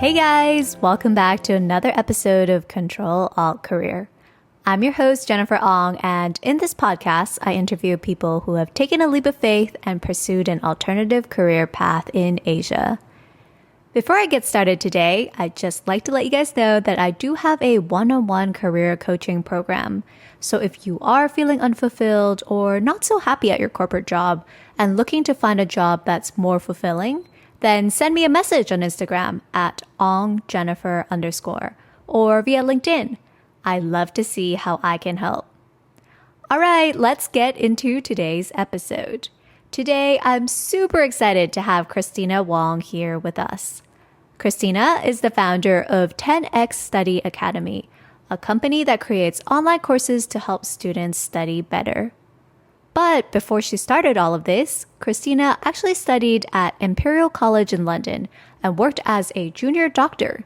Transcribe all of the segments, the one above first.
Hey guys, welcome back to another episode of Ctrl Alt Career. I'm your host, Jennifer Ong, and in this podcast, I interview people who have taken a leap of faith and pursued an alternative career path in Asia. Before I get started today, I'd just like to let you guys know that I do have a one-on-one career coaching program. So if you are feeling unfulfilled or not so happy at your corporate job and looking to find a job that's more fulfilling, then send me a message on Instagram at ongjennifer_ or via LinkedIn. I love to see how I can help. All right, let's get into today's episode. Today, I'm super excited to have Christina Wong here with us. Christina is the founder of 10X Study Academy, a company that creates online courses to help students study better. But before she started all of this, Christina actually studied at Imperial College in London and worked as a junior doctor.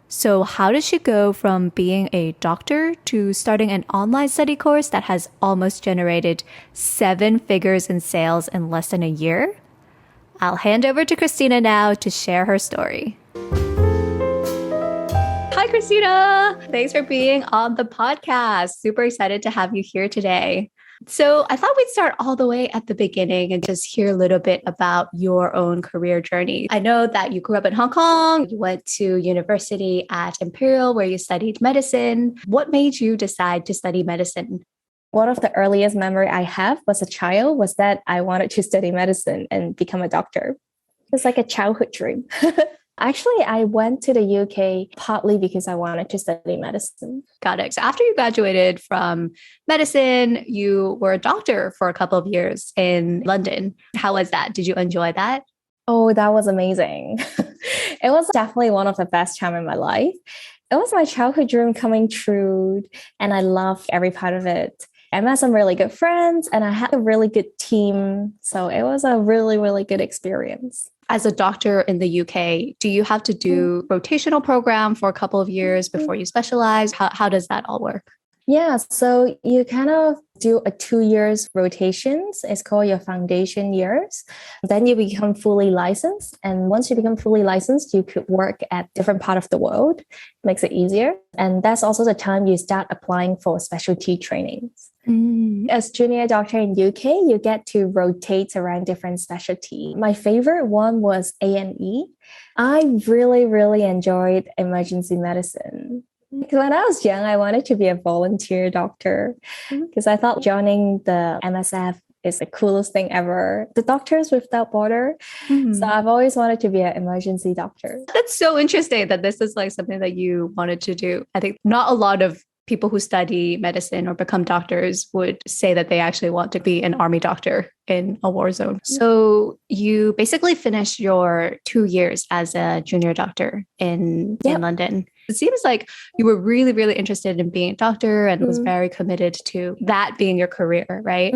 So how did she go from being a doctor to starting an online study course that has almost generated 7 figures in sales in less than a year? I'll hand over to Christina now to share her story. Hi, Christina. Thanks for being on the podcast. Super excited to have you here today. So I thought we'd start all the way at the beginning and just hear a little bit about your own career journey. I know that you grew up in Hong Kong. You went to university at Imperial where you studied medicine. What made you decide to study medicine? One of the earliest memory I have as a child was that I wanted to study medicine and become a doctor. It's like a childhood dream. Actually, I went to the UK partly because I wanted to study medicine. Got it. So after you graduated from medicine, you were a doctor for a couple of years in London. How was that? Did you enjoy that? Oh, that was amazing. It was definitely one of the best time in my life. It was my childhood dream coming true, and I loved every part of it. I met some really good friends, and I had a really good team. So it was a really, really good experience. As a doctor in the UK, do you have to do rotational program for a couple of years before you specialize? How does that all work? Yeah, so you kind of do a 2 years rotations. It's called your foundation years. Then you become fully licensed. And once you become fully licensed, you could work at different part of the world. Makes it easier. And that's also the time you start applying for specialty trainings. As junior doctor in UK, you get to rotate around different specialty. My favorite one was A&E. I really, really enjoyed emergency medicine. When I was young, I wanted to be a volunteer doctor because I thought joining the MSF is the coolest thing ever. The Doctors Without Border. So I've always wanted to be an emergency doctor. That's so interesting that this is like something that you wanted to do. I think not a lot of people who study medicine or become doctors would say that they actually want to be an army doctor in a war zone. So you basically finished your 2 years as a junior doctor in London. It seems like you were really, really interested in being a doctor and was very committed to that being your career, right?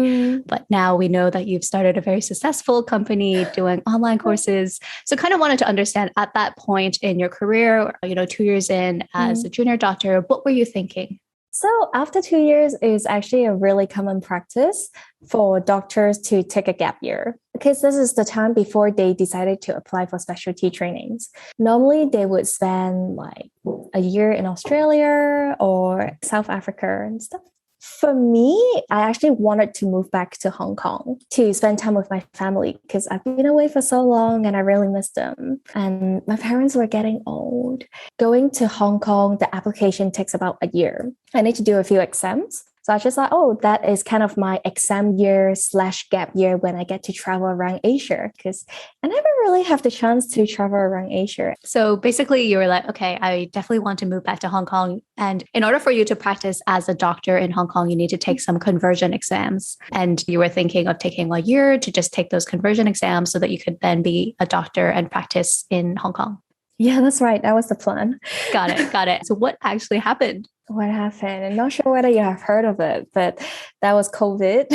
But now we know that you've started a very successful company doing online courses. So kind of wanted to understand at that point in your career, 2 years in as a junior doctor, what were you thinking? So after 2 years, it's actually a really common practice for doctors to take a gap year because this is the time before they decided to apply for specialty trainings. Normally, they would spend like a year in Australia or South Africa and stuff. For me, I actually wanted to move back to Hong Kong to spend time with my family because I've been away for so long and I really miss them. And my parents were getting old. Going to Hong Kong, the application takes about a year. I need to do a few exams. So I just thought, that is kind of my exam year / gap year when I get to travel around Asia because I never really have the chance to travel around Asia. So basically you were like, okay, I definitely want to move back to Hong Kong. And in order for you to practice as a doctor in Hong Kong, you need to take some conversion exams. And you were thinking of taking a year to just take those conversion exams so that you could then be a doctor and practice in Hong Kong. Yeah, that's right. That was the plan. Got it. So what actually happened? What happened? I'm not sure whether you have heard of it, but that was COVID.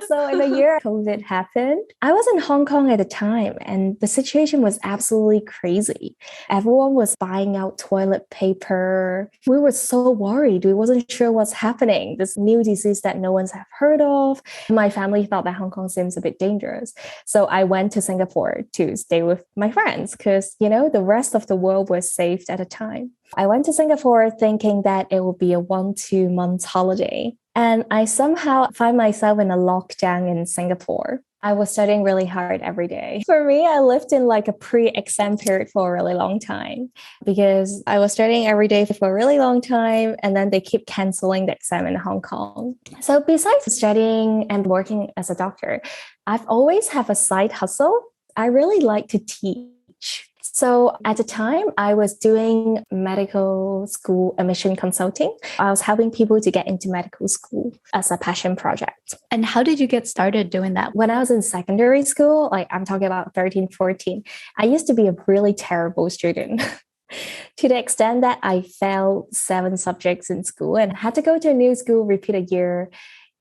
So So in the year COVID happened, I was in Hong Kong at the time and the situation was absolutely crazy. Everyone was buying out toilet paper. We were so worried. We wasn't sure what's happening. This new disease that no one's have heard of. My family thought that Hong Kong seems a bit dangerous. So I went to Singapore to stay with my friends because, the rest of the world was safe at the time. I went to Singapore thinking that it would be a 1-2 months holiday. And I somehow find myself in a lockdown in Singapore. I was studying really hard every day. For me, I lived in like a pre-exam period for a really long time because I was studying every day for a really long time and then they keep canceling the exam in Hong Kong. So besides studying and working as a doctor, I've always have a side hustle. I really like to teach. So at the time, I was doing medical school admission consulting. I was helping people to get into medical school as a passion project. And how did you get started doing that? When I was in secondary school, like I'm talking about 13, 14, I used to be a really terrible student. To the extent that I failed 7 subjects in school and had to go to a new school, repeat a year.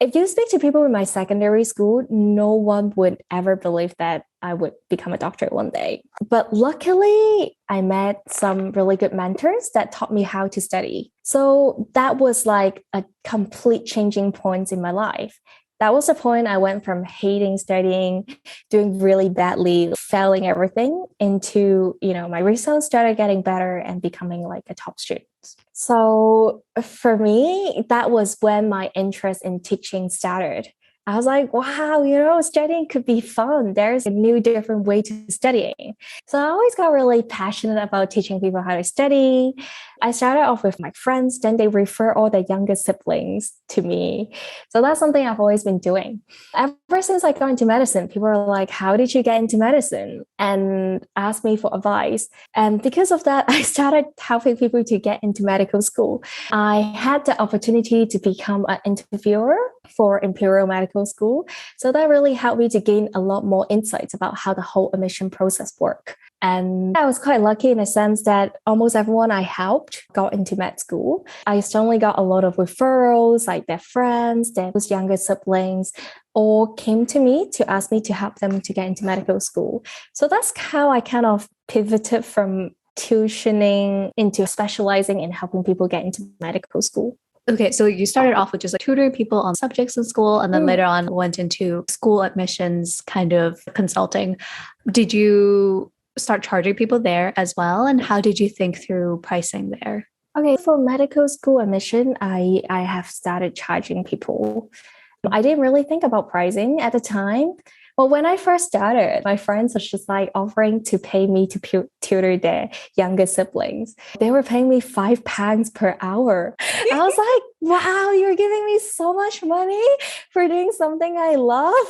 If you speak to people in my secondary school, no one would ever believe that I would become a doctor one day. But luckily, I met some really good mentors that taught me how to study. So that was like a complete changing point in my life. That was the point I went from hating studying, doing really badly, failing everything into, my results started getting better and becoming like a top student. So for me, that was when my interest in teaching started. I was like, wow, studying could be fun. There's a new, different way to studying. So I always got really passionate about teaching people how to study. I started off with my friends, then they refer all their younger siblings to me. So that's something I've always been doing. Ever since I got into medicine, people are like, how did you get into medicine? And asked me for advice. And because of that, I started helping people to get into medical school. I had the opportunity to become an interviewer for Imperial Medical School. So that really helped me to gain a lot more insights about how the whole admission process works. And I was quite lucky in the sense that almost everyone I helped got into med school. I suddenly got a lot of referrals, like their friends, their younger siblings, all came to me to ask me to help them to get into medical school. So that's how I kind of pivoted from tuitioning into specializing in helping people get into medical school. Okay, so you started off with just like tutoring people on subjects in school, and then later on went into school admissions kind of consulting. Did you start charging people there as well? And how did you think through pricing there? Okay, for medical school admission, I have started charging people. I didn't really think about pricing at the time. Well, when I first started, my friends were just like offering to pay me to tutor their younger siblings. They were paying me £5 per hour. I was like, wow, you're giving me so much money for doing something I love.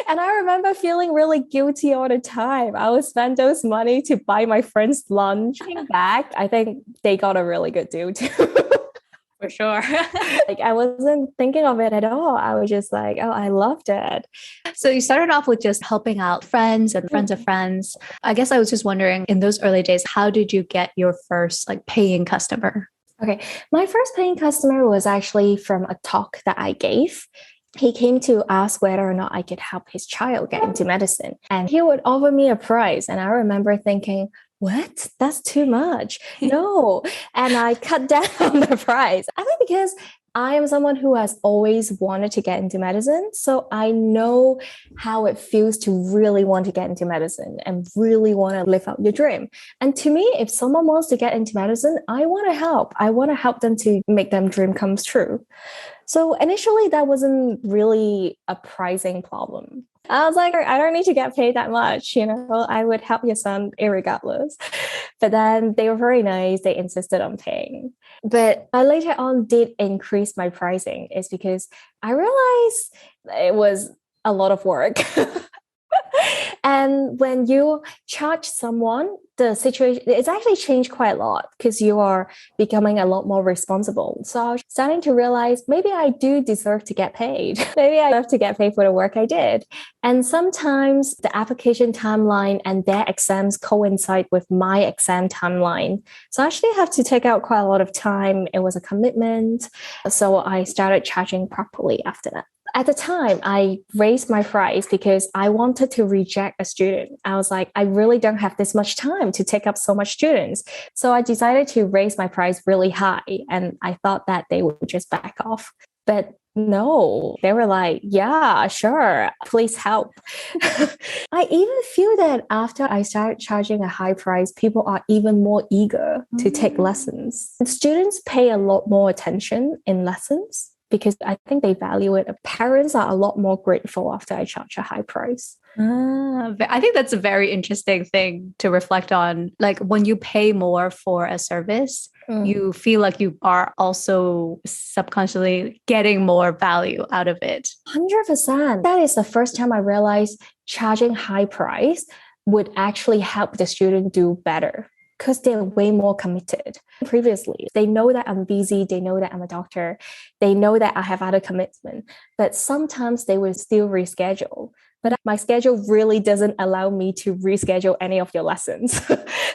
And I remember feeling really guilty all the time. I would spend those money to buy my friends lunch. Looking back, I think they got a really good deal too. For sure. Like I wasn't thinking of it at all. I was just like, oh, I loved it. So you started off with just helping out friends and friends of friends. I guess I was just wondering, in those early days, how did you get your first like paying customer? Okay. My first paying customer was actually from a talk that I gave. He came to ask whether or not I could help his child get into medicine. And he would offer me a price. And I remember thinking, what? That's too much. No. And I cut down on the price. I think because I am someone who has always wanted to get into medicine. So I know how it feels to really want to get into medicine and really want to live out your dream. And to me, if someone wants to get into medicine, I want to help. I want to help them to make them dream comes true. So initially, that wasn't really a pricing problem. I was like, I don't need to get paid that much. I would help your son irregardless. But then they were very nice. They insisted on paying. But I later on did increase my pricing. It's because I realized it was a lot of work. And when you charge someone, the situation, it's actually changed quite a lot because you are becoming a lot more responsible. So I was starting to realize maybe I do deserve to get paid. Maybe I have to get paid for the work I did. And sometimes the application timeline and their exams coincide with my exam timeline. So I actually have to take out quite a lot of time. It was a commitment. So I started charging properly after that. At the time, I raised my price because I wanted to reject a student. I was like, I really don't have this much time to take up so much students. So I decided to raise my price really high. And I thought that they would just back off. But no, they were like, yeah, sure, please help. I even feel that after I started charging a high price, people are even more eager to take lessons. Students pay a lot more attention in lessons because I think they value it. Parents are a lot more grateful after I charge a high price. I think that's a very interesting thing to reflect on. Like when you pay more for a service, you feel like you are also subconsciously getting more value out of it. 100%. That is the first time I realized charging high price would actually help the student do better because they're way more committed. Previously, they know that I'm busy, they know that I'm a doctor, they know that I have other commitment, but sometimes they will still reschedule. But my schedule really doesn't allow me to reschedule any of your lessons.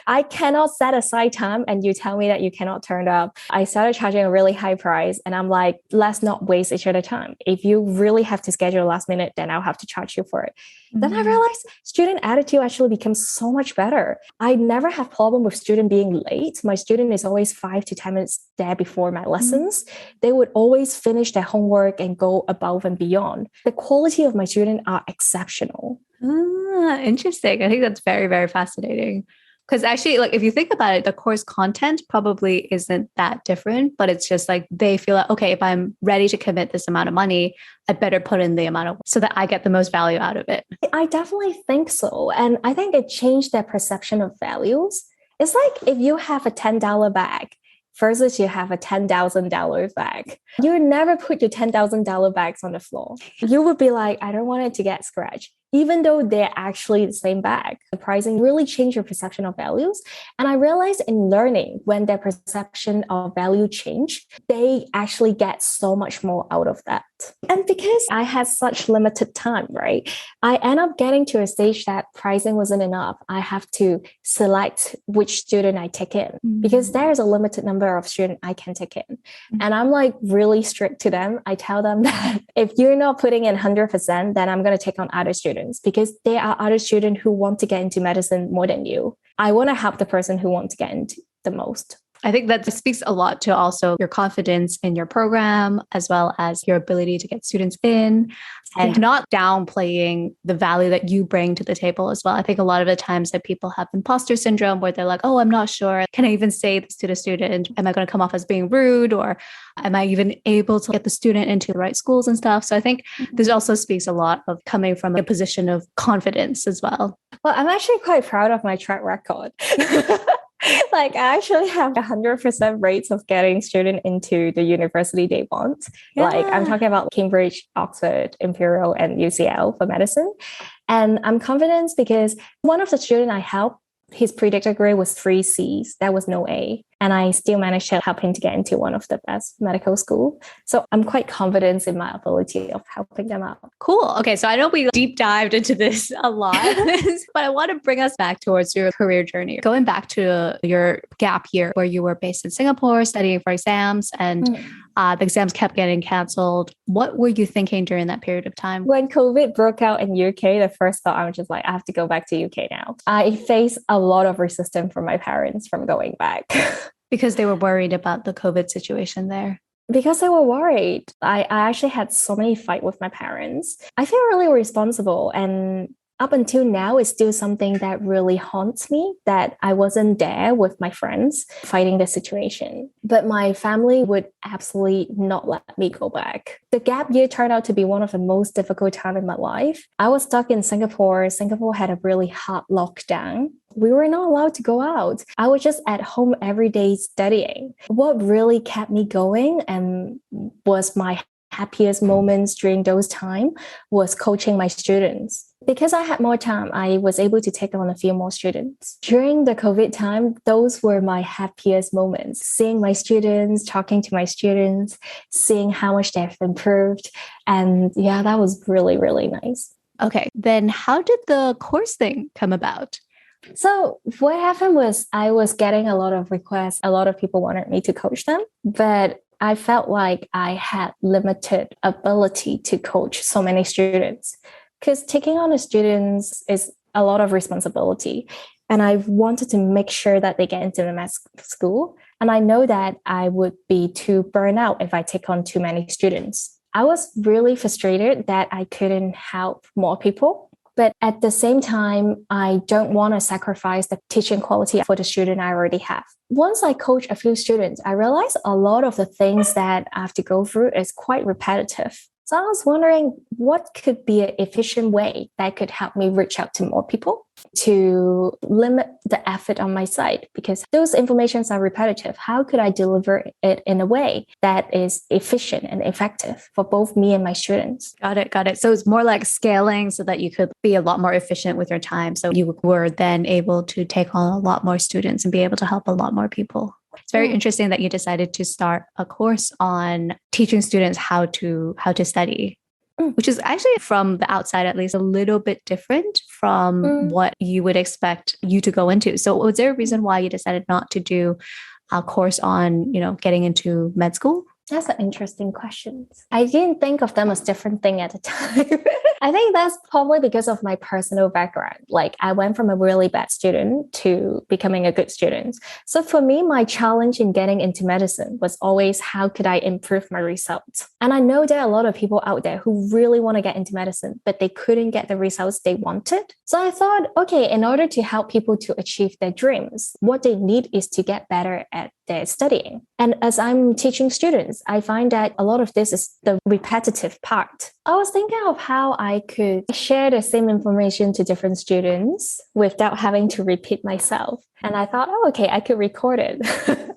I cannot set aside time and you tell me that you cannot turn up. I started charging a really high price and I'm like, let's not waste each other time. If you really have to schedule last minute, then I'll have to charge you for it. Then I realized student attitude actually becomes so much better. I never have problem with student being late. My student is always 5 to 10 minutes there before my lessons. They would always finish their homework and go above and beyond. The quality of my student are exceptional. Interesting. I think that's very, very fascinating. Because actually, like if you think about it, the course content probably isn't that different, but it's just like they feel like, okay, if I'm ready to commit this amount of money, I better put in the amount of so that I get the most value out of it. I definitely think so. And I think it changed their perception of values. It's like if you have a $10 bag versus you have a $10,000 bag. You would never put your $10,000 bags on the floor. You would be like, I don't want it to get scratched. Even though they're actually the same bag, the pricing really changed your perception of values. And I realized in learning, when their perception of value change, they actually get so much more out of that. And because I had such limited time, right? I end up getting to a stage that pricing wasn't enough. I have to select which student I take in because there's a limited number of students I can take in. And I'm like really strict to them. I tell them that if you're not putting in 100%, then I'm going to take on other students because there are other students who want to get into medicine more than you. I want to help the person who wants to get into the most. I think that speaks a lot to also your confidence in your program, as well as your ability to get students in and not downplaying the value that you bring to the table as well. I think a lot of the times that people have imposter syndrome where they're like, oh, I'm not sure. Can I even say this to the student? Am I going to come off as being rude? Or am I even able to get the student into the right schools and stuff? So I think this also speaks a lot of coming from a position of confidence as well. Well, I'm actually quite proud of my track record. Like I actually have 100% rates of getting students into the university they want. Like I'm talking about Cambridge, Oxford, Imperial, and UCL for medicine. And I'm confident because one of the students I helped, his predicted grade was 3 C's. That was no A. And I still managed to help him to get into one of the best medical school. So I'm quite confident in my ability of helping them out. Cool. Okay. So I know we deep dived into this a lot, but I want to bring us back towards your career journey. Going back to your gap year where you were based in Singapore studying for exams and the exams kept getting canceled. What were you thinking during that period of time? When COVID broke out in UK, the first thought I was just like, I have to go back to UK now. I faced a lot of resistance from my parents from going back. Because they were worried about the COVID situation there. Because they were worried. I actually had so many fights with my parents. I feel really responsible. And up until now, it's still something that really haunts me that I wasn't there with my friends fighting the situation. But my family would absolutely not let me go back. The gap year turned out to be one of the most difficult times in my life. I was stuck in Singapore. Singapore had a really hard lockdown. We were not allowed to go out. I was just at home every day studying. What really kept me going and was my happiest moments during those time was coaching my students. Because I had more time, I was able to take on a few more students. During the COVID time, those were my happiest moments. Seeing my students, talking to my students, seeing how much they've improved. And yeah, that was really, really nice. Okay, then how did the course thing come about? So what happened was I was getting a lot of requests. A lot of people wanted me to coach them, but I felt like I had limited ability to coach so many students because taking on the students is a lot of responsibility. And I wanted to make sure that they get into the med school. And I know that I would be too burnt out if I take on too many students. I was really frustrated that I couldn't help more people. But at the same time, I don't want to sacrifice the teaching quality for the student I already have. Once I coach a few students, I realized a lot of the things that I have to go through is quite repetitive. So I was wondering what could be an efficient way that could help me reach out to more people to limit the effort on my side, because those informations are repetitive. How could I deliver it in a way that is efficient and effective for both me and my students? Got it. Got it. So it's more like scaling so that you could be a lot more efficient with your time. So you were then able to take on a lot more students and be able to help a lot more people. It's very interesting that you decided to start a course on teaching students how to study, which is actually from the outside, at least a little bit different from what you would expect you to go into. So was there a reason why you decided not to do a course on, getting into med school? That's an interesting question. I didn't think of them as different thing at the time. I think that's probably because of my personal background. Like I went from a really bad student to becoming a good student. So for me, my challenge in getting into medicine was always how could I improve my results? And I know there are a lot of people out there who really want to get into medicine, but they couldn't get the results they wanted. So I thought, okay, in order to help people to achieve their dreams, what they need is to get better at their studying. And as I'm teaching students, I find that a lot of this is the repetitive part. I was thinking of how I could share the same information to different students without having to repeat myself. And I thought, oh, okay, I could record it.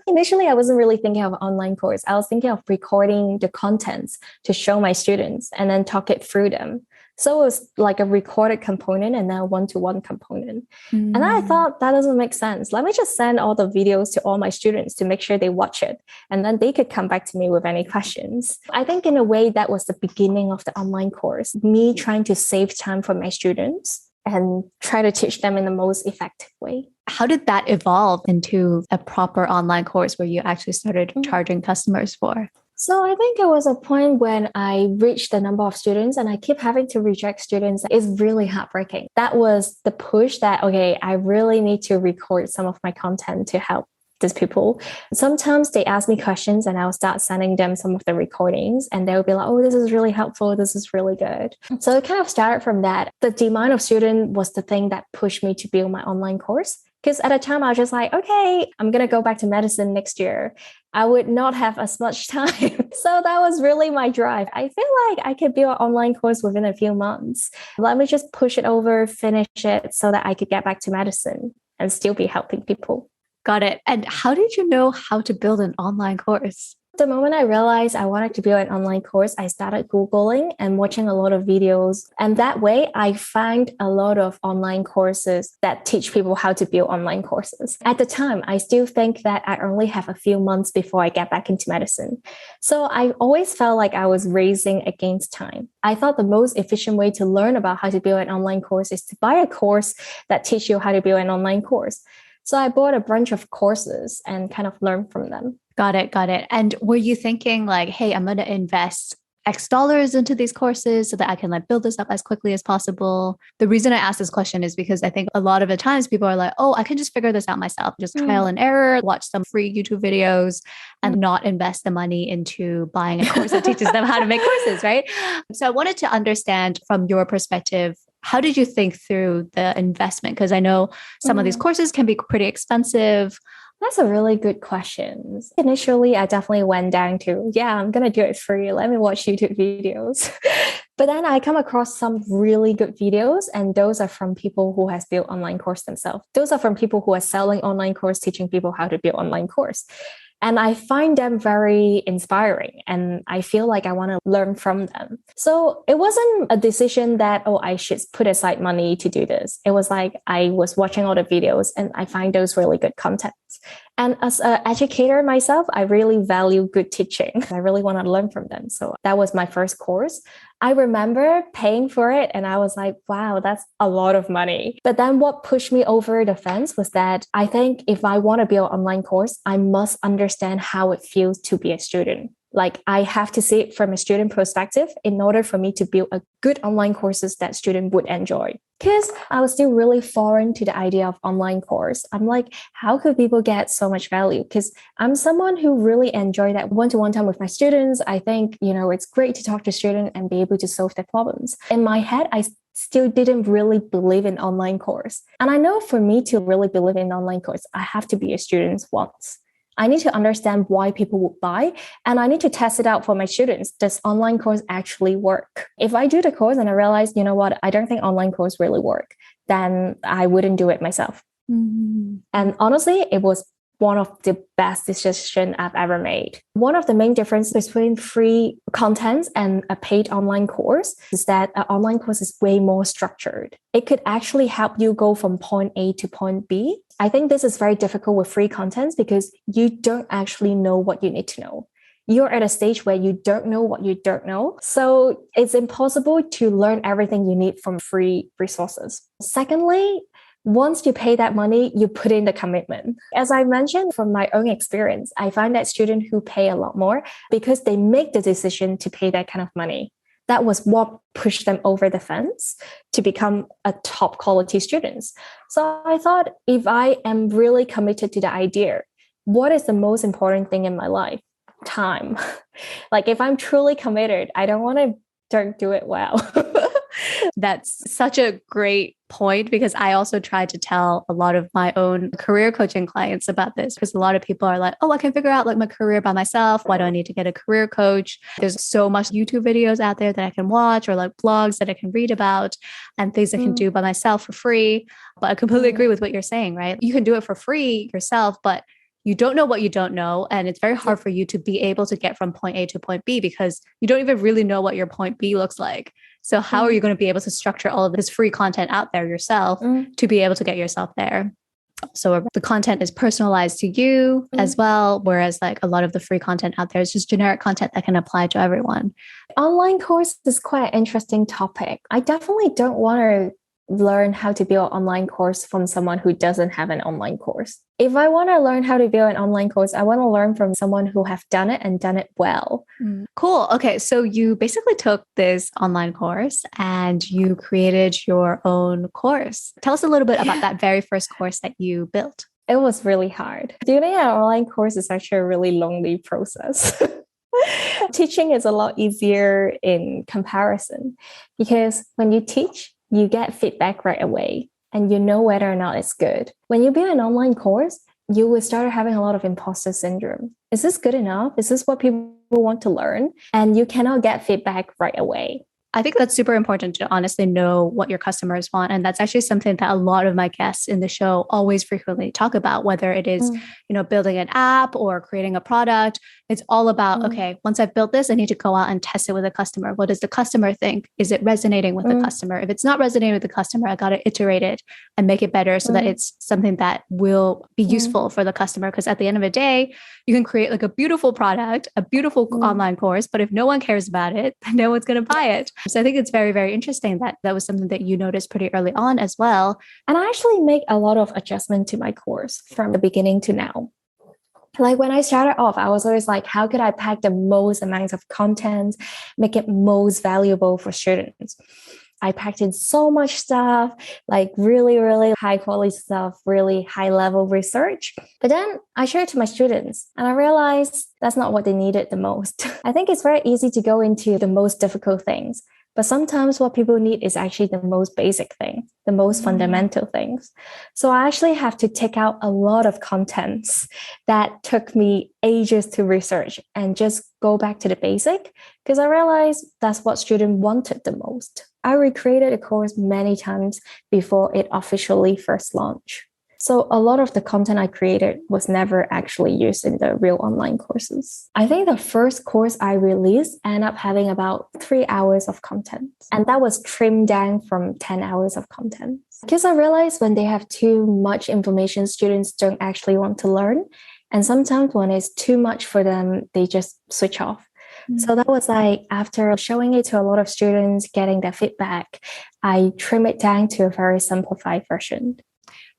Initially, I wasn't really thinking of an online course. I was thinking of recording the contents to show my students and then talk it through them. So it was like a recorded component and then a one-to-one component. And I thought that doesn't make sense. Let me just send all the videos to all my students to make sure they watch it. And then they could come back to me with any questions. I think in a way that was the beginning of the online course, me trying to save time for my students and try to teach them in the most effective way. How did that evolve into a proper online course where you actually started charging customers for? So I think it was a point when I reached the number of students and I keep having to reject students. It's really heartbreaking. That was the push that, okay, I really need to record some of my content to help these people. Sometimes they ask me questions and I'll start sending them some of the recordings and they'll be like, oh, this is really helpful. This is really good. So it kind of started from that. The demand of student was the thing that pushed me to build my online course. Because at the time I was just like, okay, I'm going to go back to medicine next year. I would not have as much time. So that was really my drive. I feel like I could build an online course within a few months. Let me just push it over, finish it so that I could get back to medicine and still be helping people. Got it. And how did you know how to build an online course? The moment I realized I wanted to build an online course, I started Googling and watching a lot of videos. And that way, I found a lot of online courses that teach people how to build online courses. At the time, I still think that I only have a few months before I get back into medicine. So I always felt like I was racing against time. I thought the most efficient way to learn about how to build an online course is to buy a course that teaches you how to build an online course. So I bought a bunch of courses and kind of learned from them. Got it. Got it. And were you thinking like, hey, I'm going to invest X dollars into these courses so that I can build this up as quickly as possible? The reason I ask this question is because I think a lot of the times people are like, oh, I can just figure this out myself, just trial and error, watch some free YouTube videos and not invest the money into buying a course that teaches them how to make courses, right? So I wanted to understand from your perspective, how did you think through the investment? Because I know some of these courses can be pretty expensive. That's a really good question. Initially, I definitely went down to, I'm going to do it free. Let me watch YouTube videos. But then I come across some really good videos, and those are from people who has built online course themselves. Those are from people who are selling online course, teaching people how to build online course. And I find them very inspiring and I feel like I want to learn from them. So it wasn't a decision that, I should put aside money to do this. It was like I was watching all the videos and I find those really good contents. And as an educator myself, I really value good teaching. I really want to learn from them. So that was my first course. I remember paying for it and I was like, wow, that's a lot of money. But then what pushed me over the fence was that I think if I want to build an online course, I must understand how it feels to be a student. Like I have to see it from a student perspective in order for me to build a good online courses that student would enjoy. Because I was still really foreign to the idea of online course. I'm like, how could people get so much value? Because I'm someone who really enjoy that one-to-one time with my students. I think, it's great to talk to students and be able to solve their problems. In my head, I still didn't really believe in online course. And I know for me to really believe in online course, I have to be a student once. I need to understand why people would buy, and I need to test it out for my students. Does online course actually work? If I do the course and I realize, I don't think online course really work, then I wouldn't do it myself. Mm-hmm. And honestly, it was one of the best decisions I've ever made. One of the main differences between free content and a paid online course is that an online course is way more structured. It could actually help you go from point A to point B. I think this is very difficult with free content because you don't actually know what you need to know. You're at a stage where you don't know what you don't know. So it's impossible to learn everything you need from free resources. Secondly, once you pay that money, you put in the commitment. As I mentioned from my own experience, I find that students who pay a lot more because they make the decision to pay that kind of money. That was what pushed them over the fence to become a top quality students. So I thought, if I am really committed to the idea, what is the most important thing in my life? Time. Like if I'm truly committed, I don't want to don't do it well. That's such a great point, because I also try to tell a lot of my own career coaching clients about this, because a lot of people are like, oh, I can figure out like my career by myself. Why do I need to get a career coach? There's so much YouTube videos out there that I can watch, or like blogs that I can read about, and things I can do by myself for free. But I completely agree with what you're saying, right? You can do it for free yourself, but you don't know what you don't know. And it's very hard for you to be able to get from point A to point B because you don't even really know what your point B looks like. So how are you going to be able to structure all of this free content out there yourself to be able to get yourself there? So the content is personalized to you as well, whereas like a lot of the free content out there is just generic content that can apply to everyone. Online course is quite an interesting topic. I definitely don't want to learn how to build an online course from someone who doesn't have an online course. If I want to learn how to build an online course, I want to learn from someone who have done it and done it well. Cool. Okay. So you basically took this online course and you created your own course. Tell us a little bit about that very first course that you built. It was really hard. Building an online course is actually a really lonely process. Teaching is a lot easier in comparison because when you teach, you get feedback right away and you know whether or not it's good. When you build an online course, you will start having a lot of imposter syndrome. Is this good enough? Is this what people want to learn? And you cannot get feedback right away. I think that's super important to honestly know what your customers want. And that's actually something that a lot of my guests in the show always frequently talk about, whether it is, building an app or creating a product. It's all about, okay, once I've built this, I need to go out and test it with a customer. What does the customer think? Is it resonating with the customer? If it's not resonating with the customer, I got to iterate it and make it better so that it's something that will be useful for the customer. Because at the end of the day, you can create like a beautiful product, a beautiful online course, but if no one cares about it, then no one's going to buy it. So I think it's very, very interesting that that was something that you noticed pretty early on as well. And I actually make a lot of adjustment to my course from the beginning to now. Like when I started off, I was always like, how could I pack the most amounts of content, make it most valuable for students? I packed in so much stuff, like really, really high quality stuff, really high level research. But then I shared it to my students and I realized that's not what they needed the most. I think it's very easy to go into the most difficult things. But sometimes what people need is actually the most basic thing, the most fundamental things. So I actually have to take out a lot of contents that took me ages to research and just go back to the basic because I realized that's what students wanted the most. I recreated the course many times before it officially first launched. So a lot of the content I created was never actually used in the real online courses. I think the first course I released ended up having about 3 hours of content. And that was trimmed down from 10 hours of content. Because I realized when they have too much information, students don't actually want to learn. And sometimes when it's too much for them, they just switch off. So that was like after showing it to a lot of students, getting their feedback, I trim it down to a very simplified version.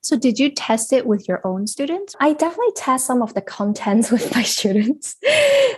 So did you test it with your own students? I definitely test some of the contents with my students.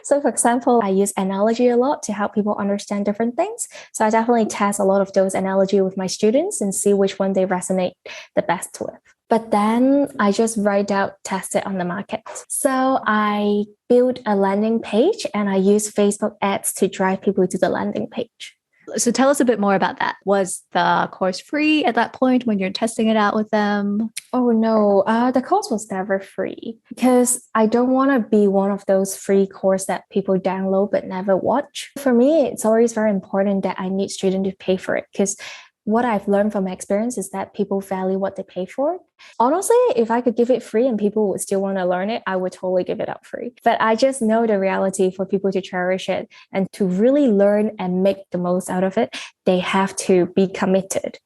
So for example, I use analogy a lot to help people understand different things. So I definitely test a lot of those analogy with my students and see which one they resonate the best with. But then I just write out, test it on the market. So I built a landing page and I use Facebook ads to drive people to the landing page. So tell us a bit more about that. Was the course free at that point when you're testing it out with them? Oh no, the course was never free because I don't want to be one of those free courses that people download but never watch. For me, it's always very important that I need students to pay for it because what I've learned from my experience is that people value what they pay for. Honestly, if I could give it free and people would still want to learn it, I would totally give it up free. But I just know the reality for people to cherish it and to really learn and make the most out of it, they have to be committed.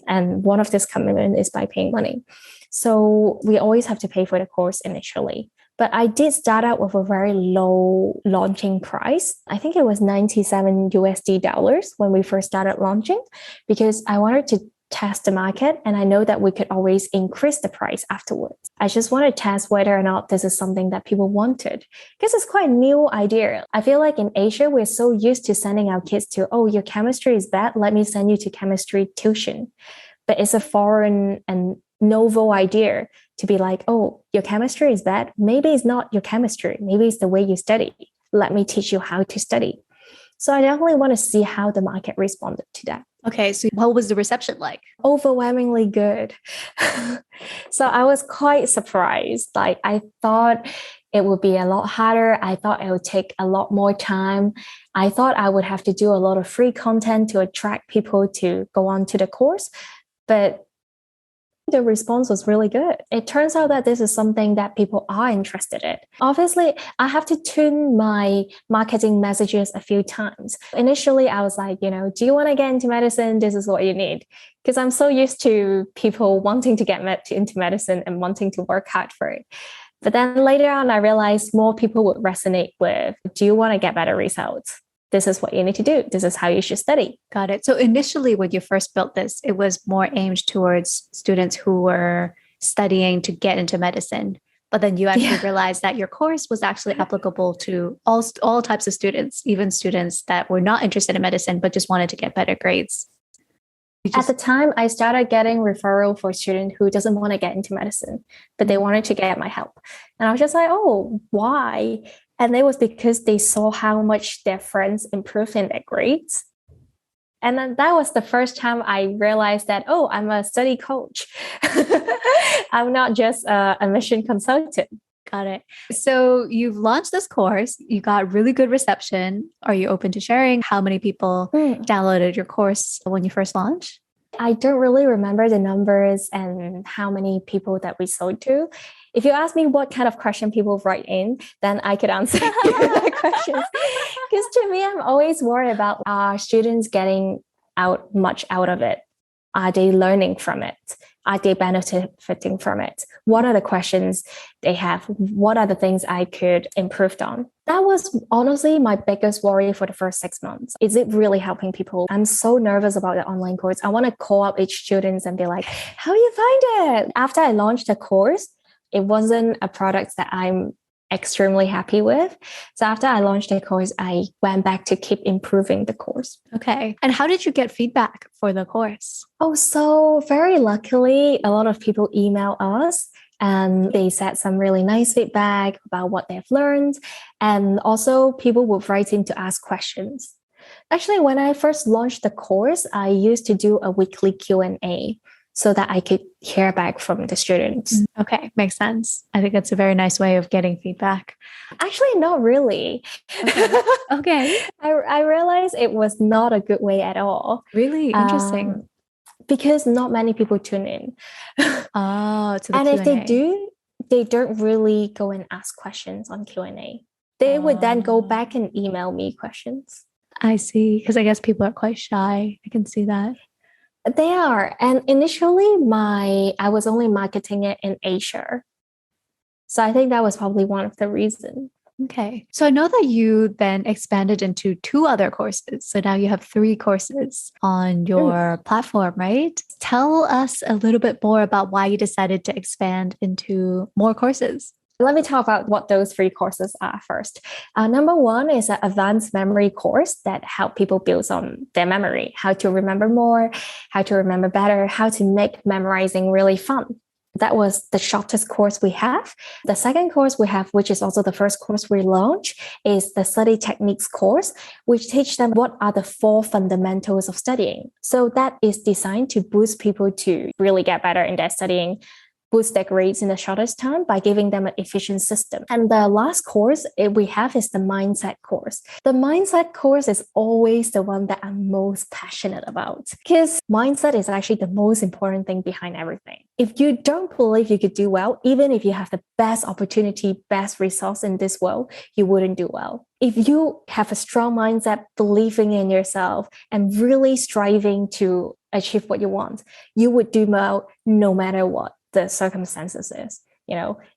And one of this commitment is by paying money. So we always have to pay for the course initially. But I did start out with a very low launching price. I think it was 97 USD dollars when we first started launching because I wanted to test the market and I know that we could always increase the price afterwards. I just want to test whether or not this is something that people wanted because it's quite a new idea. I feel like in Asia, we're so used to sending our kids to, oh, your chemistry is bad. Let me send you to chemistry tuition. But it's a foreign and novel idea to be like, oh, your chemistry is bad. Maybe it's not your chemistry. Maybe it's the way you study. Let me teach you how to study. So I definitely want to see how the market responded to that. Okay, so what was the reception like? Overwhelmingly good. So I was quite surprised. Like I thought it would be a lot harder. I thought it would take a lot more time. I thought I would have to do a lot of free content to attract people to go on to the course. But the response was really good. It turns out that this is something that people are interested in. Obviously, I have to tune my marketing messages a few times. Initially, I was like, do you want to get into medicine? This is what you need. Because I'm so used to people wanting to get into medicine and wanting to work hard for it. But then later on, I realized more people would resonate with, do you want to get better results? This is what you need to do. This is how you should study. Got it. So initially, when you first built this, it was more aimed towards students who were studying to get into medicine. But then you actually realized that your course was actually applicable to all types of students, even students that were not interested in medicine, but just wanted to get better grades. At the time, I started getting referral for a student who doesn't want to get into medicine, but they wanted to get my help. And I was just like, oh, why? And it was because they saw how much their friends improved in their grades. And then that was the first time I realized that, oh, I'm a study coach. I'm not just a admission consultant. Got it. So you've launched this course. You got really good reception. Are you open to sharing how many people downloaded your course when you first launched? I don't really remember the numbers and how many people that we sold to. If you ask me what kind of question people write in, then I could answer that question. Because to me, I'm always worried about are students getting much out of it? Are they learning from it? Are they benefiting from it? What are the questions they have? What are the things I could improve on? That was honestly my biggest worry for the first 6 months. Is it really helping people? I'm so nervous about the online course. I want to call up each student and be like, how do you find it? After I launched the course, it wasn't a product that I'm extremely happy with. So after I launched the course, I went back to keep improving the course. Okay. And how did you get feedback for the course? Oh, so very luckily, a lot of people email us and they said some really nice feedback about what they've learned. And also people would write in to ask questions. Actually, when I first launched the course, I used to do a weekly Q&A so that I could hear back from the students. Okay, makes sense. I think that's a very nice way of getting feedback. Actually, not really. Okay. I realized it was not a good way at all. Really interesting. Because not many people tune in. Oh, to the and Q&A. if they do, they don't really go and ask questions on Q&A. They would then go back and email me questions. I see. Because I guess people are quite shy. I can see that. They are. And initially, I was only marketing it in Asia. So I think that was probably one of the reasons. Okay. So I know that you then expanded into two other courses. So now you have three courses on your platform, right? Tell us a little bit more about why you decided to expand into more courses. Let me talk about what those three courses are first. Number one is an advanced memory course that help people build on their memory, how to remember more, how to remember better, how to make memorizing really fun. That was the shortest course we have. The second course we have, which is also the first course we launched, is the study techniques course, which teach them what are the four fundamentals of studying. So that is designed to boost people to really get better in their studying, boost their grades in the shortest time by giving them an efficient system. And the last course we have is the mindset course. The mindset course is always the one that I'm most passionate about because mindset is actually the most important thing behind everything. If you don't believe you could do well, even if you have the best opportunity, best resource in this world, you wouldn't do well. If you have a strong mindset, believing in yourself and really striving to achieve what you want, you would do well no matter what the circumstances is.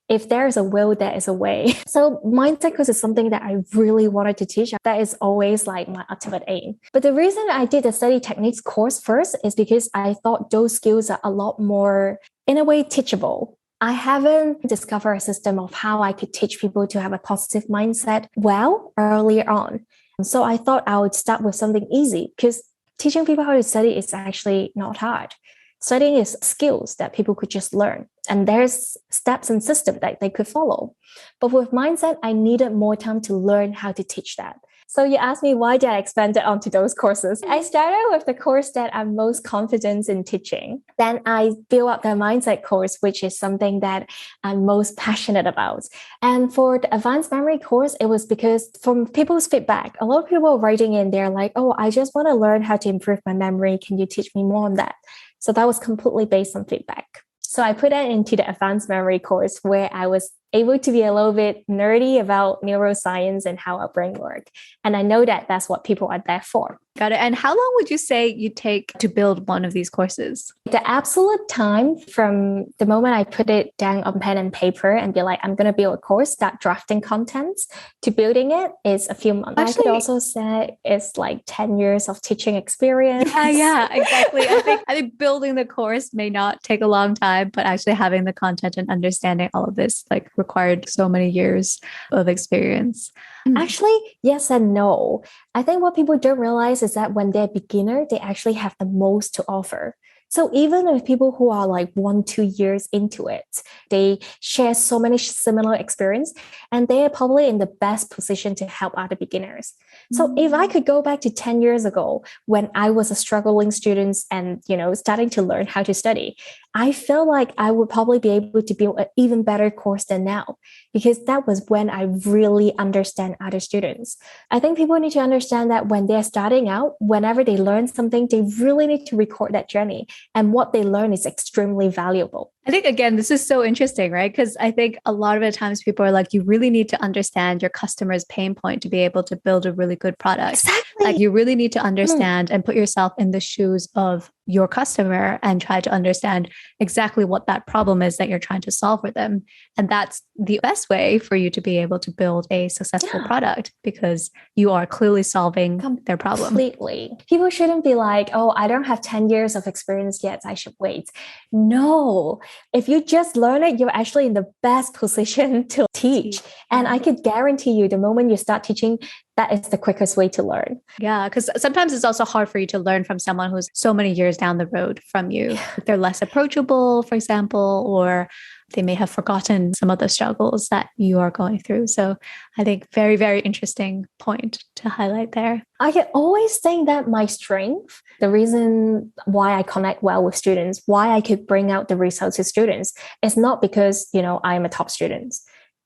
If there is a will, there is a way. So mindset course is something that I really wanted to teach. That is always like my ultimate aim. But the reason I did the study techniques course first is because I thought those skills are a lot more, in a way, teachable. I haven't discovered a system of how I could teach people to have a positive mindset well earlier on. So I thought I would start with something easy because teaching people how to study is actually not hard. Studying is skills that people could just learn. And there's steps and systems that they could follow. But with mindset, I needed more time to learn how to teach that. So you asked me why did I expand it onto those courses? I started with the course that I'm most confident in teaching. Then I built up the mindset course, which is something that I'm most passionate about. And for the advanced memory course, it was because from people's feedback, a lot of people were writing in, they're like, oh, I just want to learn how to improve my memory. Can you teach me more on that? So that was completely based on feedback. So I put that into the advanced memory course where I was able to be a little bit nerdy about neuroscience and how our brain works. And I know that that's what people are there for. Got it. And how long would you say you take to build one of these courses? The absolute time from the moment I put it down on pen and paper and be like, I'm going to build a course, start drafting contents to building it is a few months. Actually, I could also say it's like 10 years of teaching experience. Yeah, exactly. I think building the course may not take a long time, but actually having the content and understanding all of this required so many years of experience. Actually, yes and no. I think what people don't realize is that when they're beginner, they actually have the most to offer. So even with people who are like 1-2 years into it, they share so many similar experience and they are probably in the best position to help other beginners. So if I could go back to 10 years ago when I was a struggling student and, starting to learn how to study, I feel like I would probably be able to build an even better course than now, because that was when I really understand other students. I think people need to understand that when they're starting out, whenever they learn something, they really need to record that journey. And what they learn is extremely valuable. I think, again, this is so interesting, right? Because I think a lot of the times people are like, you really need to understand your customer's pain point to be able to build a really good product. Exactly. Like you really need to understand and put yourself in the shoes of your customer and try to understand exactly what that problem is that you're trying to solve for them. And that's the best way for you to be able to build a successful product, because you are clearly solving their problem. Completely. People shouldn't be like, oh, I don't have 10 years of experience yet, I should wait. No, if you just learn it, you're actually in the best position to teach. And I could guarantee you the moment you start teaching, that is the quickest way to learn. Yeah, because sometimes it's also hard for you to learn from someone who's so many years down the road from you. If they're less approachable, for example, or they may have forgotten some of the struggles that you are going through. So I think very, very interesting point to highlight there. I can always think that my strength, the reason why I connect well with students, why I could bring out the results to students, is not because, I'm a top student.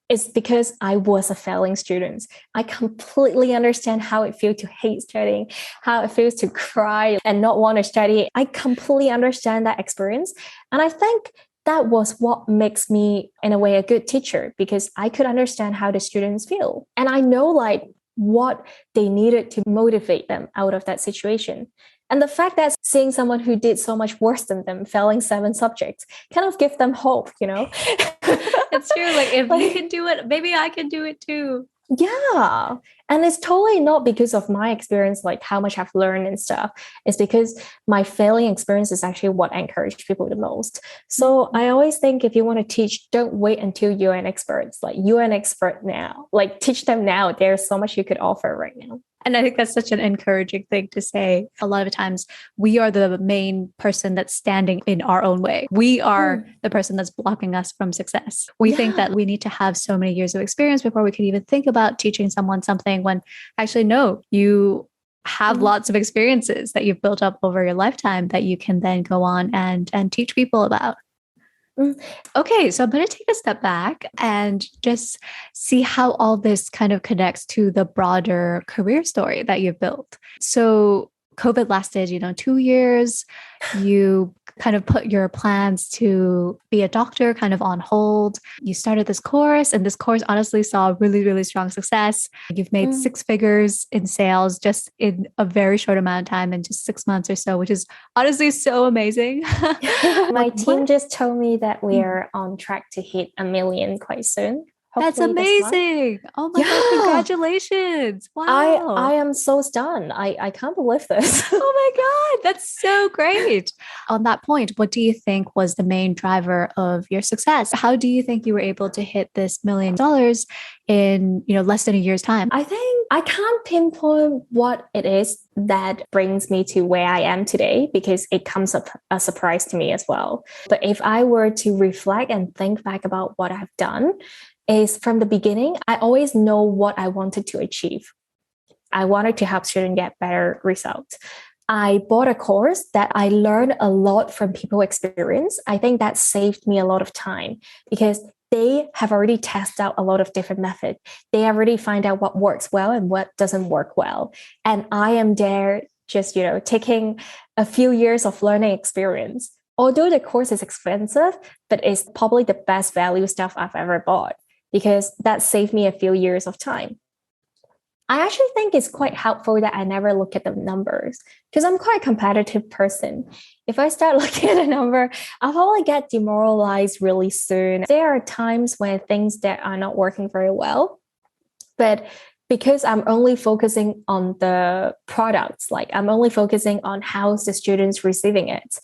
It's because I was a failing student. I completely understand how it feels to hate studying, how it feels to cry and not want to study. I completely understand that experience. And I think that was what makes me, in a way, a good teacher, because I could understand how the students feel. And I know what they needed to motivate them out of that situation. And the fact that seeing someone who did so much worse than them, failing 7 subjects, kind of give them hope, It's true. If you can do it, maybe I can do it too. Yeah. And it's totally not because of my experience, like how much I've learned and stuff. It's because my failing experience is actually what encouraged people the most. So I always think if you want to teach, don't wait until you're an expert. It's like you're an expert now. Like teach them now. There's so much you could offer right now. And I think that's such an encouraging thing to say. A lot of times we are the main person that's standing in our own way. We are the person that's blocking us from success. We think that we need to have so many years of experience before we can even think about teaching someone something, when actually, no, you have lots of experiences that you've built up over your lifetime that you can then go on and teach people about. Okay, so I'm going to take a step back and just see how all this kind of connects to the broader career story that you've built. So COVID lasted, 2 years. You kind of put your plans to be a doctor kind of on hold. You started this course, and this course honestly saw really, really strong success. You've made 6 figures in sales just in a very short amount of time, in just 6 months or so, which is honestly so amazing. My team just told me that we are on track to hit 1 million quite soon. That's amazing. Oh my God, congratulations. Wow. I am so stunned. I can't believe this. Oh my God, that's so great. On that point, what do you think was the main driver of your success? How do you think you were able to hit this $1 million in, less than a year's time? I think I can't pinpoint what it is that brings me to where I am today, because it comes up a surprise to me as well. But if I were to reflect and think back about what I've done, is from the beginning, I always know what I wanted to achieve. I wanted to help students get better results. I bought a course that I learned a lot from people's experience. I think that saved me a lot of time, because they have already tested out a lot of different methods. They already find out what works well and what doesn't work well. And I am there just, taking a few years of learning experience. Although the course is expensive, but it's probably the best value stuff I've ever bought, because that saved me a few years of time. I actually think it's quite helpful that I never look at the numbers, because I'm quite a competitive person. If I start looking at a number, I'll probably get demoralized really soon. There are times when things that are not working very well, but because I'm only focusing on the products, like I'm only focusing on how the students receiving it,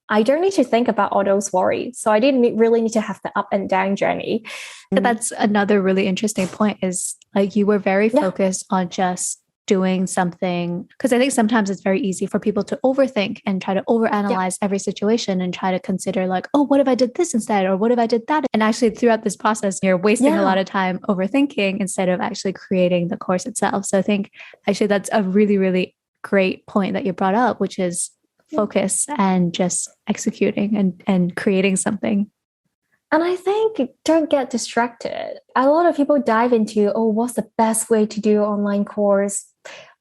I don't need to think about all those worries. So I didn't really need to have the up and down journey. That's another really interesting point, is like you were very focused on just doing something, because I think sometimes it's very easy for people to overthink and try to overanalyze every situation and try to consider like, oh, what if I did this instead? Or what if I did that? And actually throughout this process, you're wasting a lot of time overthinking instead of actually creating the course itself. So I think actually that's a really, really great point that you brought up, which is focus and just executing and creating something. And I think don't get distracted. A lot of people dive into, what's the best way to do online course?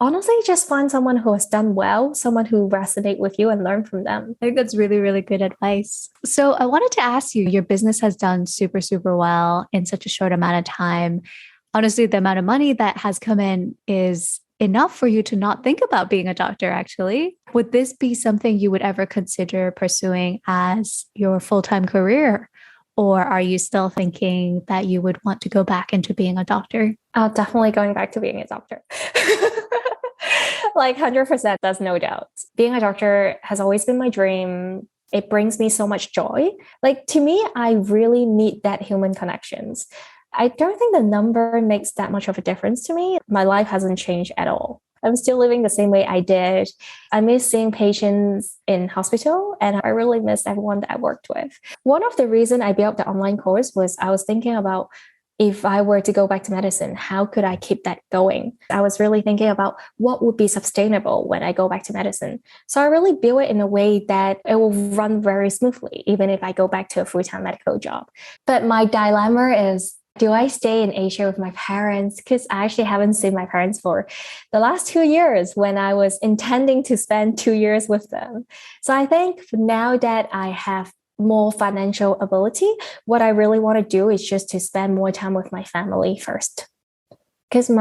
Honestly, just find someone who has done well, someone who resonate with you, and learn from them. I think that's really, really good advice. So I wanted to ask you, your business has done super, super well in such a short amount of time. Honestly, the amount of money that has come in is enough for you to not think about being a doctor, actually. Would this be something you would ever consider pursuing as your full-time career? Or are you still thinking that you would want to go back into being a doctor? Definitely going back to being a doctor. Like 100%, there's no doubt. Being a doctor has always been my dream. It brings me so much joy. Like to me, I really need that human connections. I don't think the number makes that much of a difference to me. My life hasn't changed at all. I'm still living the same way I did. I miss seeing patients in hospital, and I really miss everyone that I worked with. One of the reasons I built the online course was I was thinking about, if I were to go back to medicine, how could I keep that going? I was really thinking about what would be sustainable when I go back to medicine. So I really built it in a way that it will run very smoothly, even if I go back to a full-time medical job. But my dilemma is, do I stay in Asia with my parents? Because I actually haven't seen my parents for the last 2 years, when I was intending to spend 2 years with them. So I think now that I have more financial ability, what I really want to do is just to spend more time with my family first. Because oh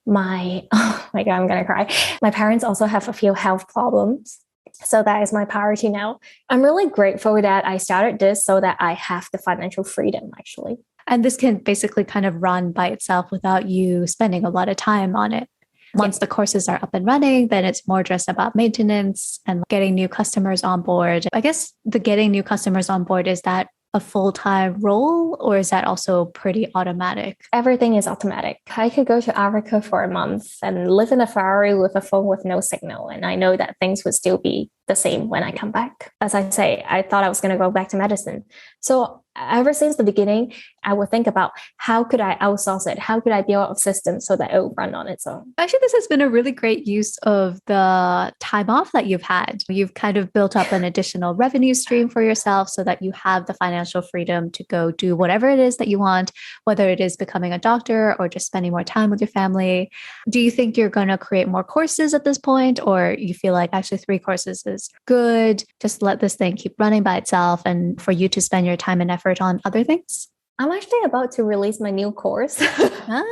my God, I'm going to cry. My parents also have a few health problems. So that is my priority now. I'm really grateful that I started this so that I have the financial freedom, actually. And this can basically kind of run by itself without you spending a lot of time on it. Once the courses are up and running, then it's more just about maintenance and getting new customers on board. I guess the getting new customers on board, is that a full-time role or is that also pretty automatic? Everything is automatic. I could go to Africa for a month and live in a Ferrari with a phone with no signal. And I know that things would still be the same when I come back. As I say, I thought I was going to go back to medicine. So ever since the beginning, I would think about how could I outsource it? How could I build a system so that it will run on its own? Actually, this has been a really great use of the time off that you've had. You've kind of built up an additional revenue stream for yourself so that you have the financial freedom to go do whatever it is that you want, whether it is becoming a doctor or just spending more time with your family. Do you think you're going to create more courses at this point, or you feel like actually 3 courses is good? Just let this thing keep running by itself and for you to spend your time and effort on other things? I'm actually about to release my new course. Ah.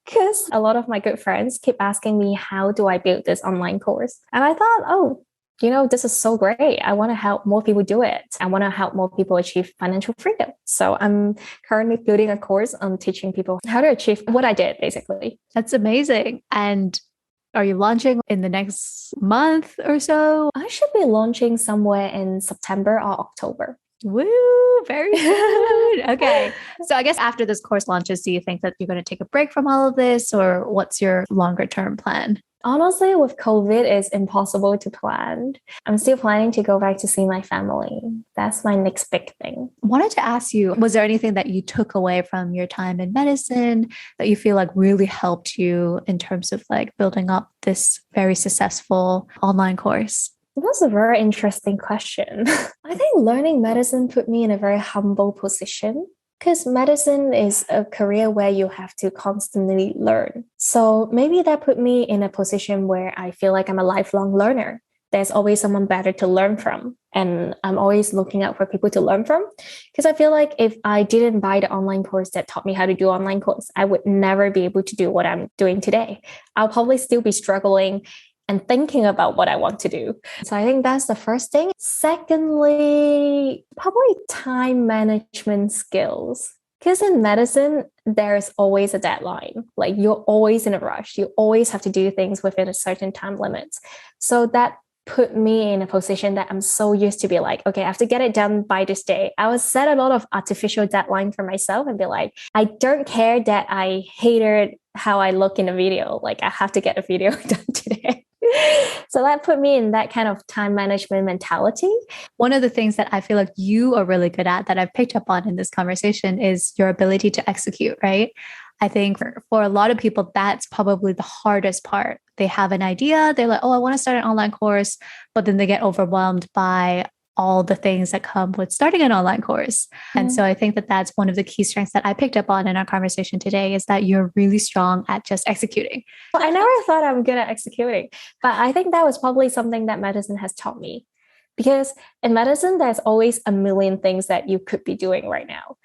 Because a lot of my good friends keep asking me, how do I build this online course? And I thought, this is so great. I want to help more people do it. I want to help more people achieve financial freedom. So I'm currently building a course on teaching people how to achieve what I did, basically. That's amazing. And are you launching in the next month or so? I should be launching somewhere in September or October. Woo, very soon. Okay. So I guess after this course launches, do you think that you're going to take a break from all of this, or what's your longer term plan? Honestly, with COVID, it's impossible to plan. I'm still planning to go back to see my family. That's my next big thing. I wanted to ask you, was there anything that you took away from your time in medicine that you feel like really helped you in terms of like building up this very successful online course? That's a very interesting question. I think learning medicine put me in a very humble position, because medicine is a career where you have to constantly learn. So maybe that put me in a position where I feel like I'm a lifelong learner. There's always someone better to learn from. And I'm always looking out for people to learn from. Because I feel like if I didn't buy the online course that taught me how to do online course, I would never be able to do what I'm doing today. I'll probably still be struggling and thinking about what I want to do. So I think that's the first thing. Secondly, probably time management skills. Because in medicine, there's always a deadline. Like you're always in a rush. You always have to do things within a certain time limit. So that put me in a position that I'm so used to be like, okay, I have to get it done by this day. I would set a lot of artificial deadline for myself and be like, I don't care that I hated how I look in a video. Like I have to get a video done today. So that put me in that kind of time management mentality. One of the things that I feel like you are really good at that I've picked up on in this conversation is your ability to execute, right? I think for a lot of people, that's probably the hardest part. They have an idea. They're like, oh, I want to start an online course, but then they get overwhelmed by all the things that come with starting an online course. And so I think that that's one of the key strengths that I picked up on in our conversation today, is that you're really strong at just executing. I never thought I'm good at executing, but I think that was probably something that medicine has taught me. Because in medicine, there's always a million things that you could be doing right now.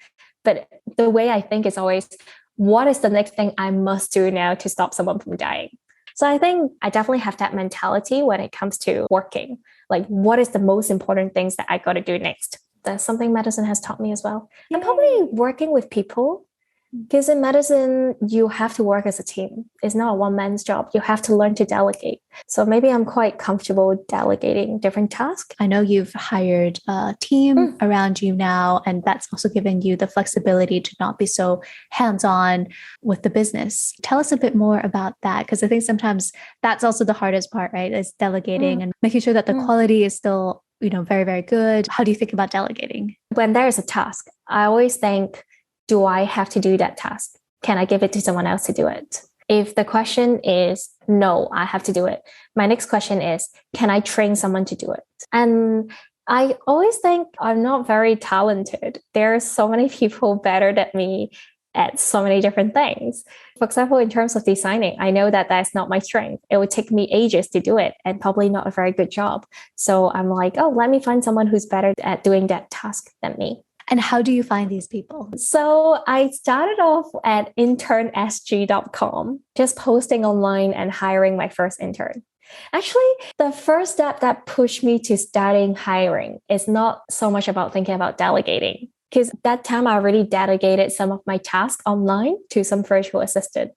But the way I think is always, what is the next thing I must do now to stop someone from dying? So I think I definitely have that mentality when it comes to working. Like, what is the most important things that I got to do next? That's something medicine has taught me as well. Yeah. And probably working with people. Because in medicine, you have to work as a team. It's not a one-man's job. You have to learn to delegate. So maybe I'm quite comfortable delegating different tasks. I know you've hired a team around you now, and that's also given you the flexibility to not be so hands-on with the business. Tell us a bit more about that, because I think sometimes that's also the hardest part, right? Is delegating and making sure that the quality is still, very, very good. How do you think about delegating? When there is a task, I always think, do I have to do that task? Can I give it to someone else to do it? If the question is, no, I have to do it, my next question is, can I train someone to do it? And I always think I'm not very talented. There are so many people better than me at so many different things. For example, in terms of designing, I know that that's not my strength. It would take me ages to do it and probably not a very good job. So I'm like, oh, let me find someone who's better at doing that task than me. And how do you find these people? So I started off at internsg.com, just posting online and hiring my first intern. Actually, the first step that pushed me to starting hiring is not so much about thinking about delegating. because that time I already delegated some of my tasks online to some virtual assistant.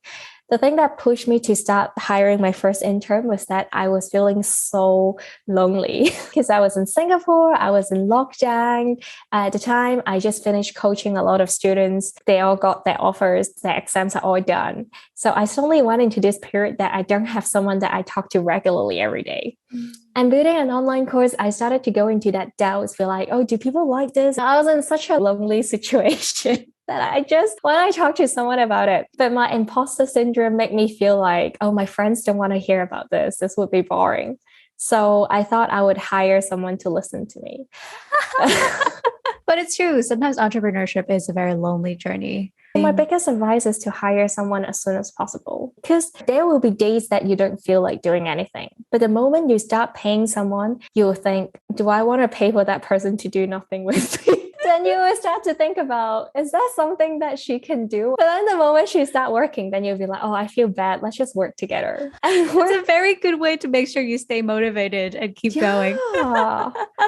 The thing that pushed me to start hiring my first intern was that I was feeling so lonely because I was in Singapore, I was in lockdown. At the time, I just finished coaching a lot of students. They all got their offers, their exams are all done. So I suddenly went into this period that I don't have someone that I talk to regularly every day. And building an online course, I started to go into that doubts, feel like, oh, do people like this? I was in such a lonely situation that I just when I talk to someone about it. But my imposter syndrome made me feel like, oh, my friends don't want to hear about this. This would be boring. So I thought I would hire someone to listen to me. But it's true. Sometimes entrepreneurship is a very lonely journey. My biggest advice is to hire someone as soon as possible because there will be days that you don't feel like doing anything. But the moment you start paying someone, you'll think, do I want to pay for that person to do nothing with me? Then you will start to think about, is that something that she can do? But then the moment she start working, then you'll be like, oh, I feel bad. Let's just work together. It's a very good way to make sure you stay motivated and keep going.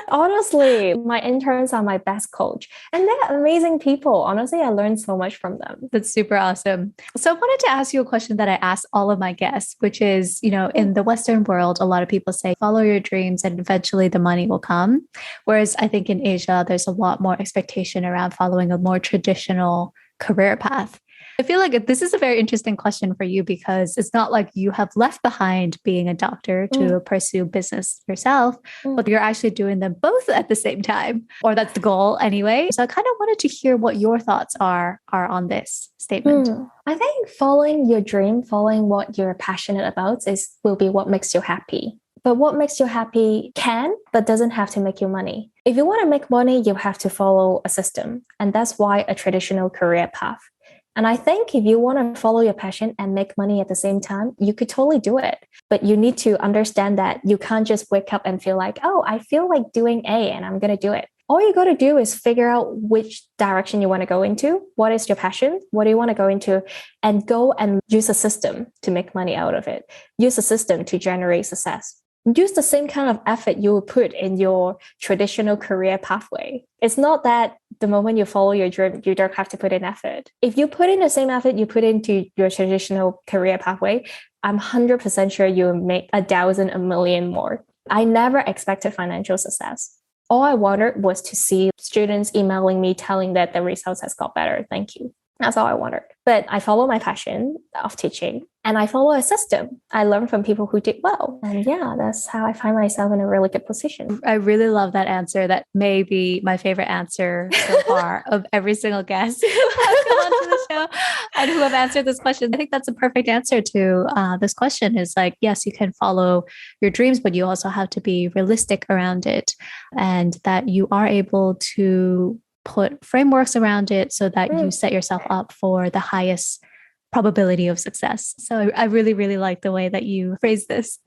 Honestly, my interns are my best coach and they're amazing people. Honestly, I learned so much from them. That's super awesome. So I wanted to ask you a question that I ask all of my guests, which is, in the Western world, a lot of people say, follow your dreams and eventually the money will come. Whereas I think in Asia, there's a lot more expectation around following a more traditional career path. I feel like this is a very interesting question for you because it's not like you have left behind being a doctor to pursue business yourself, but you're actually doing them both at the same time, or that's the goal anyway. So I kind of wanted to hear what your thoughts are on this statement. I think following your dream, following what you're passionate about will be what makes you happy. But what makes you happy can, but doesn't have to make you money. If you want to make money, you have to follow a system. And that's why a traditional career path. And I think if you want to follow your passion and make money at the same time, you could totally do it. But you need to understand that you can't just wake up and feel like, oh, I feel like doing A and I'm going to do it. All you got to do is figure out which direction you want to go into. What is your passion? What do you want to go into? And go and use a system to make money out of it. Use a system to generate success. Use the same kind of effort you would put in your traditional career pathway. It's not that the moment you follow your dream, you don't have to put in effort. If you put in the same effort you put into your traditional career pathway, I'm 100% sure you'll make 1,000, 1,000,000 more. I never expected financial success. All I wanted was to see students emailing me telling that the results has got better. Thank you. That's all I wanted. But I follow my passion of teaching and I follow a system. I learn from people who did well. And yeah, that's how I find myself in a really good position. I really love that answer. That may be my favorite answer so far of every single guest who has come onto the show and who have answered this question. I think that's a perfect answer to this question is like, yes, you can follow your dreams, but you also have to be realistic around it and that you are able to put frameworks around it so that you set yourself up for the highest probability of success. So I really, really like the way that you phrase this.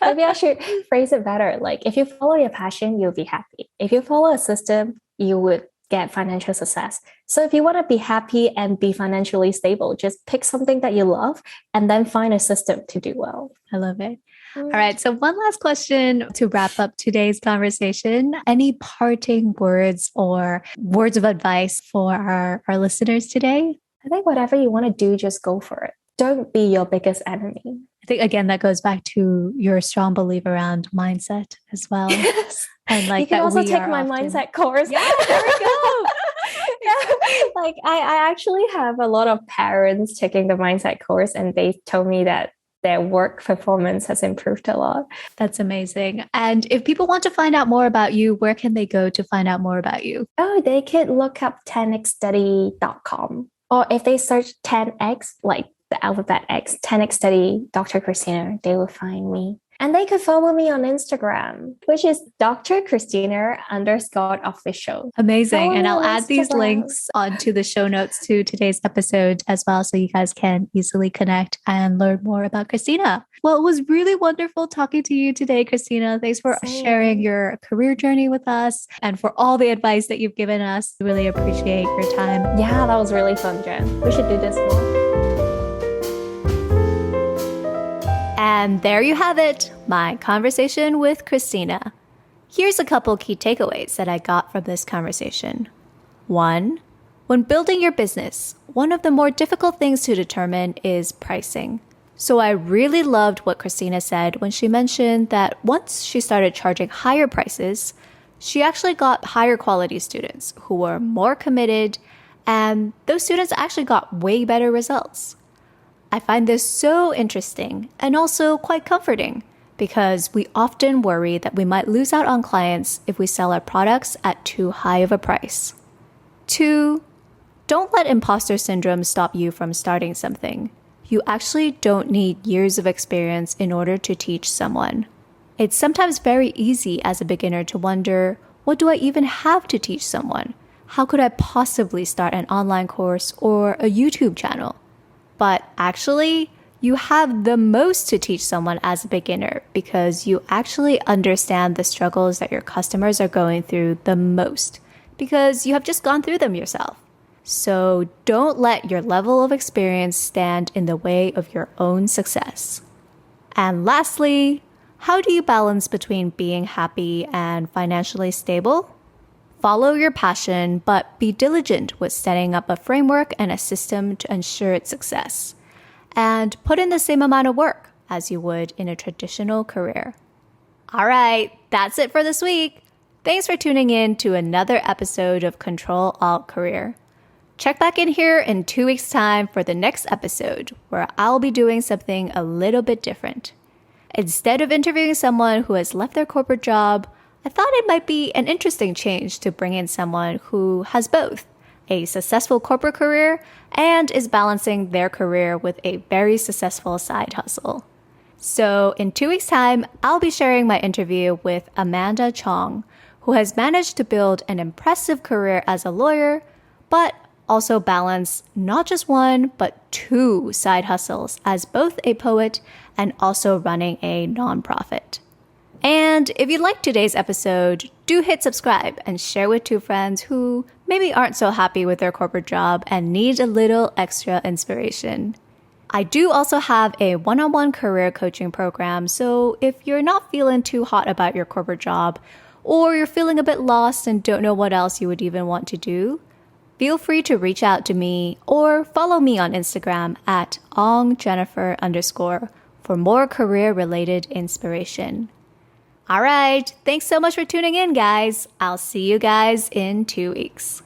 Maybe I should phrase it better. Like if you follow your passion, you'll be happy. If you follow a system, you would get financial success. So if you want to be happy and be financially stable, just pick something that you love and then find a system to do well. I love it. All right. So one last question to wrap up today's conversation. Any parting words or words of advice for our listeners today? I think whatever you want to do, just go for it. Don't be your biggest enemy. I think, again, that goes back to your strong belief around mindset as well. Yes. And like you can also take my mindset course. Yeah, there we go. Like I actually have a lot of parents taking the mindset course and they told me that their work performance has improved a lot. That's amazing. And if people want to find out more about you, where can they go to find out more about you? Oh, they could look up 10xstudy.com. Or if they search 10x, like the alphabet X, 10x study, Dr. Christina, they will find me. And they could follow me on Instagram, which is Dr. Christina_official. Amazing. And I'll add these links onto the show notes to today's episode as well, so you guys can easily connect and learn more about Christina. Well, it was really wonderful talking to you today, Christina. Thanks for sharing your career journey with us and for all the advice that you've given us. Really appreciate your time. Yeah, that was really fun, Jen. We should do this more. And there you have it, my conversation with Christina. Here's a couple key takeaways that I got from this conversation. 1. When building your business, one of the more difficult things to determine is pricing. So I really loved what Christina said when she mentioned that once she started charging higher prices, she actually got higher quality students who were more committed, and those students actually got way better results. I find this so interesting and also quite comforting because we often worry that we might lose out on clients if we sell our products at too high of a price. 2. Don't let imposter syndrome stop you from starting something. You actually don't need years of experience in order to teach someone. It's sometimes very easy as a beginner to wonder, what do I even have to teach someone? How could I possibly start an online course or a YouTube channel? But actually, you have the most to teach someone as a beginner because you actually understand the struggles that your customers are going through the most because you have just gone through them yourself. So don't let your level of experience stand in the way of your own success. And lastly, how do you balance between being happy and financially stable? Follow your passion, but be diligent with setting up a framework and a system to ensure its success. And put in the same amount of work as you would in a traditional career. All right, that's it for this week. Thanks for tuning in to another episode of Ctrl Alt Career. Check back in here in 2 weeks' time for the next episode, where I'll be doing something a little bit different. Instead of interviewing someone who has left their corporate job, I thought it might be an interesting change to bring in someone who has both a successful corporate career and is balancing their career with a very successful side hustle. So in 2 weeks' time, I'll be sharing my interview with Amanda Chong, who has managed to build an impressive career as a lawyer, but also balance not just one, but 2 side hustles as both a poet and also running a nonprofit. And if you liked today's episode, do hit subscribe and share with 2 friends who maybe aren't so happy with their corporate job and need a little extra inspiration. I do also have a one-on-one career coaching program, so if you're not feeling too hot about your corporate job, or you're feeling a bit lost and don't know what else you would even want to do, feel free to reach out to me or follow me on Instagram at ongjennifer_ for more career-related inspiration. All right, thanks so much for tuning in, guys. I'll see you guys in 2 weeks.